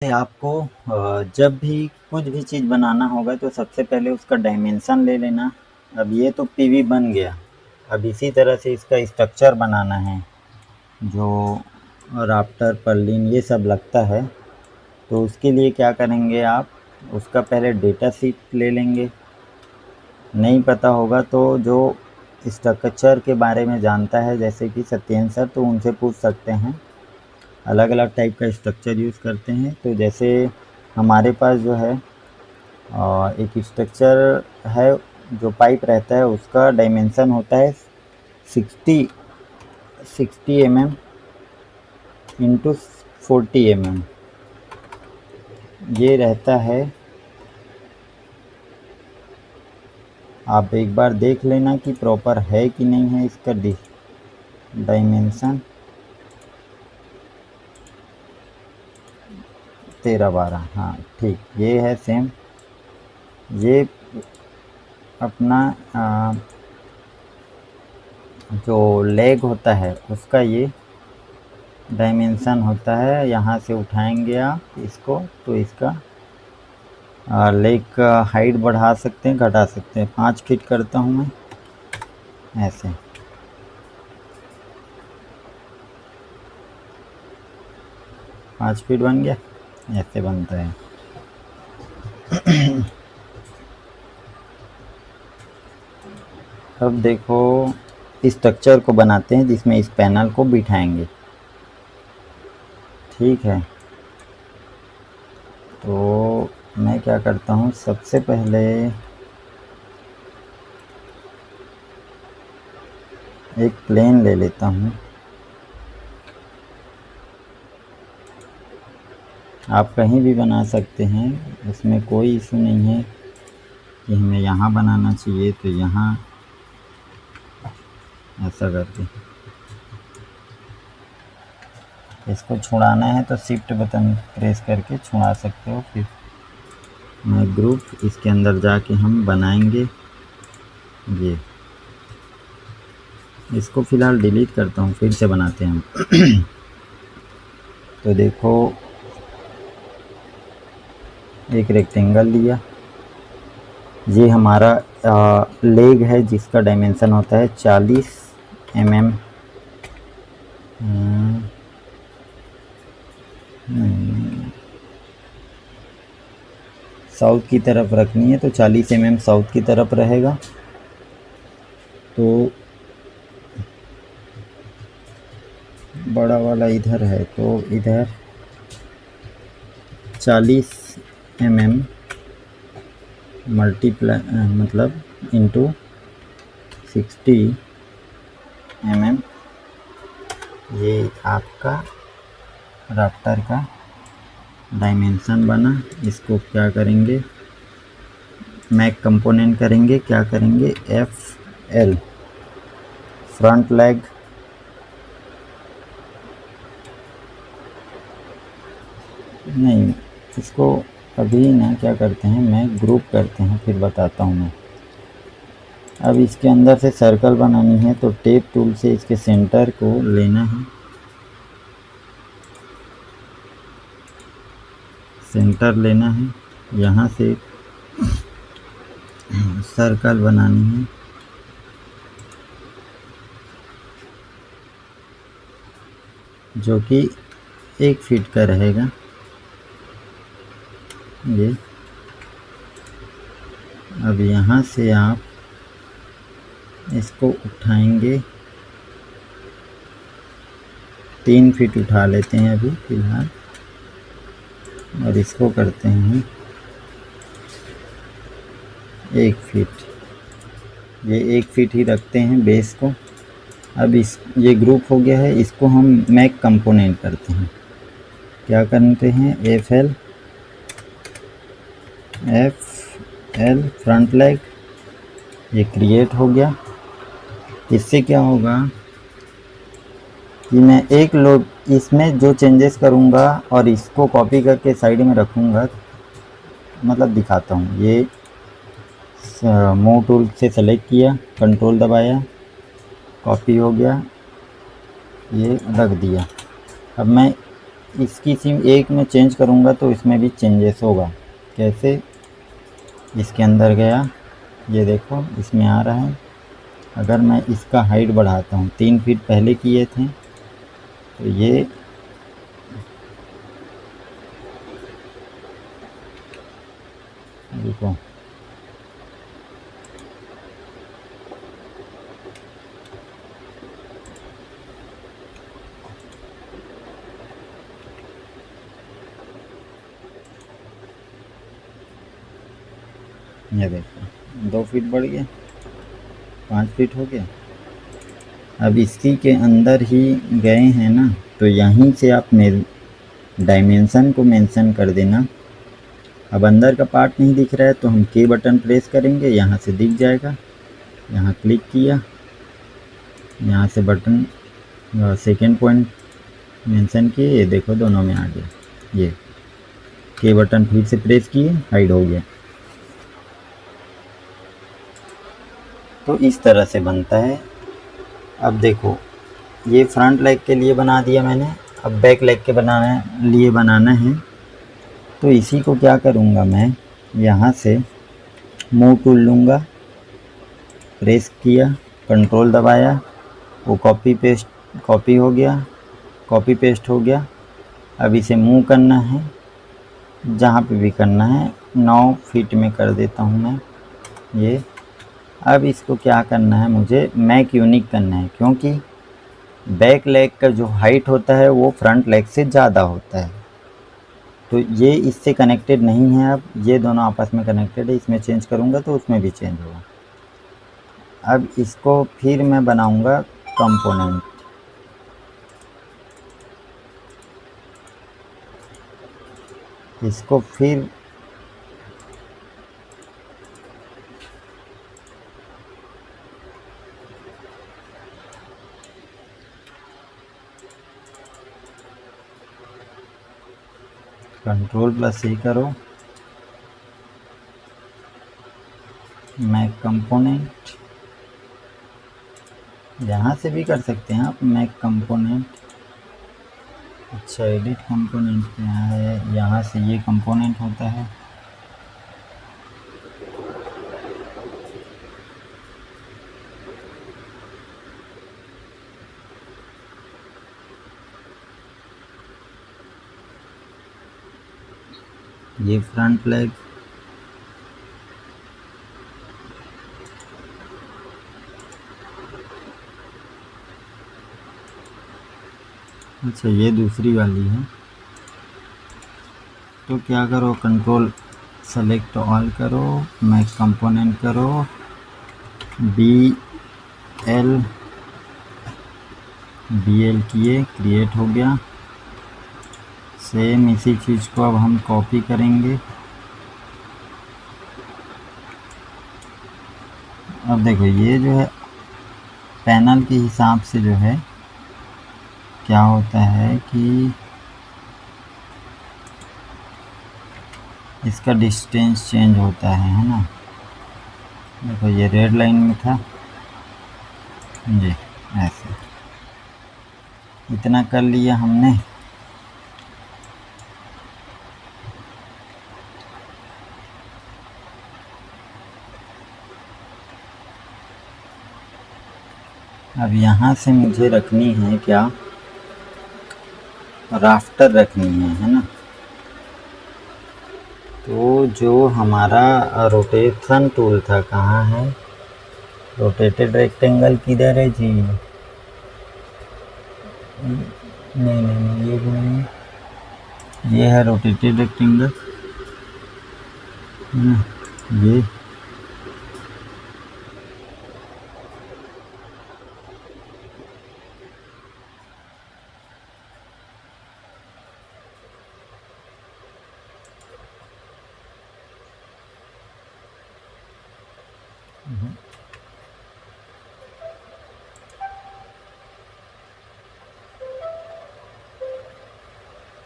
आपको जब भी कुछ भी चीज़ बनाना होगा तो सबसे पहले उसका डायमेंशन ले लेना। अब ये तो पीवी बन गया। अब इसी तरह से इसका स्ट्रक्चर बनाना है, जो राफ्टर पर्लिन ये सब लगता है। तो उसके लिए क्या करेंगे आप, उसका पहले डेटा शीट ले लेंगे। नहीं पता होगा तो जो स्ट्रक्चर के बारे में जानता है जैसे कि सत्येंद्र सर, तो उनसे पूछ सकते हैं। अलग अलग टाइप का स्ट्रक्चर यूज़ करते हैं। तो जैसे हमारे पास जो है एक स्ट्रक्चर है, जो पाइप रहता है उसका डायमेंशन होता है 60 mm इंटू 40 mm। ये रहता है। आप एक बार देख लेना कि प्रॉपर है कि नहीं है इसका डायमेंशन। 13-12, हाँ ठीक, ये है सेम। ये अपना जो लेग होता है उसका ये डायमेंशन होता है। यहाँ से उठाएंगे आप इसको तो इसका लेग का हाइट बढ़ा सकते हैं, घटा सकते हैं। 5 फीट करता हूँ मैं ऐसे। पाँच फीट बन गया, ऐसे बनता है। अब देखो इस स्ट्रक्चर को बनाते हैं जिसमें इस पैनल को बिठाएंगे। ठीक है, तो मैं क्या करता हूँ, सबसे पहले एक प्लेन ले लेता हूँ। आप कहीं भी बना सकते हैं, इसमें कोई इशू नहीं है कि हमें यहाँ बनाना चाहिए तो यहाँ ऐसा करके। इसको छुड़ाना है तो शिफ्ट बटन प्रेस करके छुड़ा सकते हो। फिर मैं ग्रुप इसके अंदर जाके हम बनाएंगे। ये इसको फ़िलहाल डिलीट करता हूँ, फिर से बनाते हैं हम। तो देखो एक रेक्टेंगल लिया, ये हमारा लेग है जिसका डायमेंशन होता है 40 mm। साउथ की तरफ रखनी है तो 40 mm साउथ की तरफ रहेगा। तो बड़ा वाला इधर है तो इधर 40 mm मल्टीप्लाई मतलब इंटू 60 mm। ये आपका राफ्टर का डायमेंशन बना। इसको क्या करेंगे, मैक कंपोनेंट करेंगे। क्या करेंगे, FL फ्रंट लेग, नहीं इसको अभी ना क्या करते हैं, मैं ग्रुप करते हैं फिर बताता हूँ मैं। अब इसके अंदर से सर्कल बनानी है तो टेप टूल से इसके सेंटर को लेना है, सेंटर लेना है, यहाँ से सर्कल बनानी है जो कि 1 फीट का रहेगा। ये अब यहाँ से आप इसको उठाएंगे, 3 फीट उठा लेते हैं अभी फ़िलहाल, और इसको करते हैं 1 फीट। ये 1 फीट ही रखते हैं बेस को। अब ये ग्रुप हो गया है, इसको हम मैक कंपोनेंट करते हैं। क्या करते हैं, FL फ्रंट लेग, ये क्रिएट हो गया। इससे क्या होगा कि मैं एक लोड इसमें जो चेंजेस करूँगा और इसको कॉपी करके साइड में रखूँगा, मतलब दिखाता हूँ। ये मूव टूल से सेलेक्ट किया, कंट्रोल दबाया, कॉपी हो गया, ये रख दिया। अब मैं इसकी सिम एक में चेंज करूँगा तो इसमें भी चेंजेस होगा। कैसे? इसके अंदर गया, ये देखो इसमें आ रहा है। अगर मैं इसका हाइट बढ़ाता हूँ, 3 फीट पहले किए थे, तो ये देखो ये देखो 2 फीट बढ़ गया, 5 फीट हो गया। अब इसी के अंदर ही गए हैं ना, तो यहीं से आप डायमेंशन को मेंशन कर देना। अब अंदर का पार्ट नहीं दिख रहा है तो हम के बटन प्रेस करेंगे, यहाँ से दिख जाएगा। यहाँ क्लिक किया, यहाँ से बटन सेकेंड पॉइंट मेंशन किए, ये देखो दोनों में आ गया। ये के बटन फिर से प्रेस किए, हाइड हो गया। तो इस तरह से बनता है। अब देखो ये फ्रंट लेग के लिए बना दिया मैंने, अब बैक लेग के लिए बनाना है। तो इसी को क्या करूँगा मैं, यहाँ से मूव टूल लूँगा, प्रेस किया, कंट्रोल दबाया, वो कॉपी हो गया, कॉपी पेस्ट हो गया। अब इसे मूव करना है, जहाँ पे भी करना है। 9 फीट में कर देता हूँ मैं ये। अब इसको क्या करना है, मुझे मैक यूनिक करना है, क्योंकि बैक लेग का जो हाइट होता है वो फ्रंट लेग से ज़्यादा होता है। तो ये इससे कनेक्टेड नहीं है। अब ये दोनों आपस में कनेक्टेड है, इसमें चेंज करूँगा तो उसमें भी चेंज होगा। अब इसको फिर मैं बनाऊँगा कंपोनेंट। इसको फिर Ctrl+C करो, मैक कंपोनेंट, यहाँ से भी कर सकते हैं आप मैक कंपोनेंट। अच्छा, एडिट कंपोनेंट क्या है, यहाँ से ये कंपोनेंट होता है। ये फ्रंट लेग, अच्छा ये दूसरी वाली है। तो क्या करो, कंट्रोल सेलेक्ट ऑल करो, मैक कंपोनेंट करो, BL किए, क्रिएट हो गया। सेम इसी चीज़ को अब हम कॉपी करेंगे। अब देखो ये जो है पैनल के हिसाब से जो है क्या होता है कि इसका डिस्टेंस चेंज होता है ना। देखो ये रेड लाइन में था, जी ऐसे इतना कर लिया हमने। अब यहाँ से मुझे रखनी है क्या, राफ्टर रखनी है ना। तो जो हमारा रोटेशन टूल था कहाँ है, रोटेटेड रेक्टेंगल किधर है जी? नहीं ये भी नहीं, ये है रोटेटेड रेक्टेंगल है ना, ये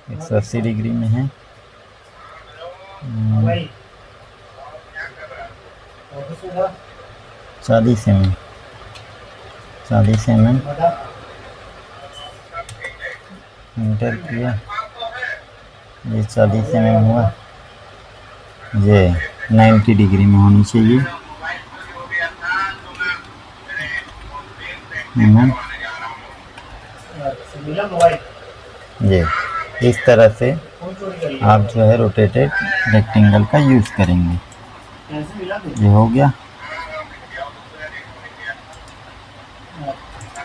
एक 180 डिग्री में है। 40 mm, 40 mm एंटर किया। ये 40 mm हुआ, ये 90 डिग्री में होनी चाहिए। ये इस तरह से आप जो है रोटेटेड रेक्टेंगल का यूज़ करेंगे। ये हो गया।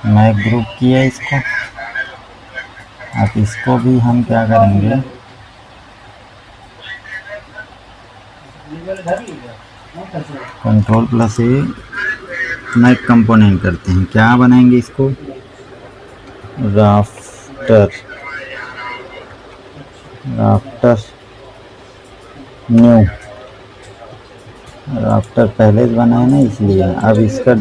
मैं ग्रुप किया इसको। अब इसको भी हम क्या करेंगे, Ctrl+A में एक कंपोनेंट करते हैं। क्या बनाएंगे इसको, राफ्टर न्यू। राफ्टर पहले से बना है ना, इसलिए। अब इसका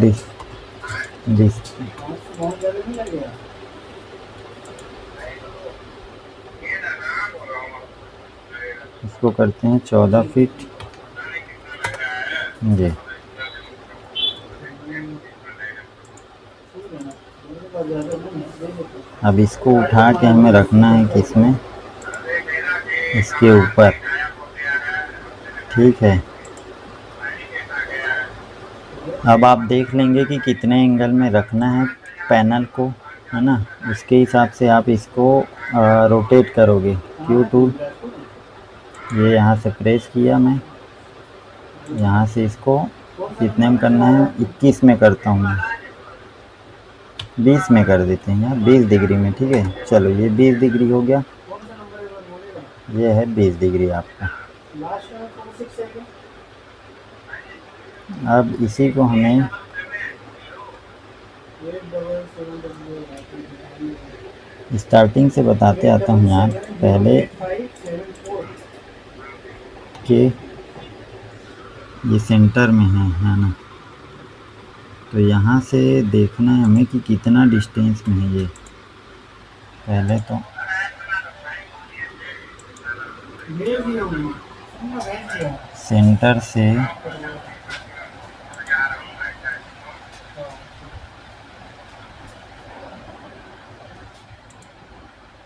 इसको करते हैं 14 फीट। जी, अब इसको उठा के हमें रखना है किसमें, इसके ऊपर। ठीक है, अब आप देख लेंगे कि कितने एंगल में रखना है पैनल को, है ना। उसके हिसाब से आप इसको रोटेट करोगे। क्यू टूल, ये यहाँ से प्रेस किया मैं, यहाँ से इसको कितने में करना है, 21 में करता हूँ मैं, 20 में कर देते हैं यार, 20 डिग्री में। ठीक है, चलो ये 20 डिग्री हो गया। ये है 20 डिग्री आपका। अब इसी को हमें स्टार्टिंग से बताते आता हूँ यार, पहले कि ये सेंटर में है ना। तो यहाँ से देखना है हमें कि कितना डिस्टेंस में है ये। पहले तो सेंटर से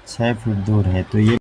6 फीट दूर है, तो ये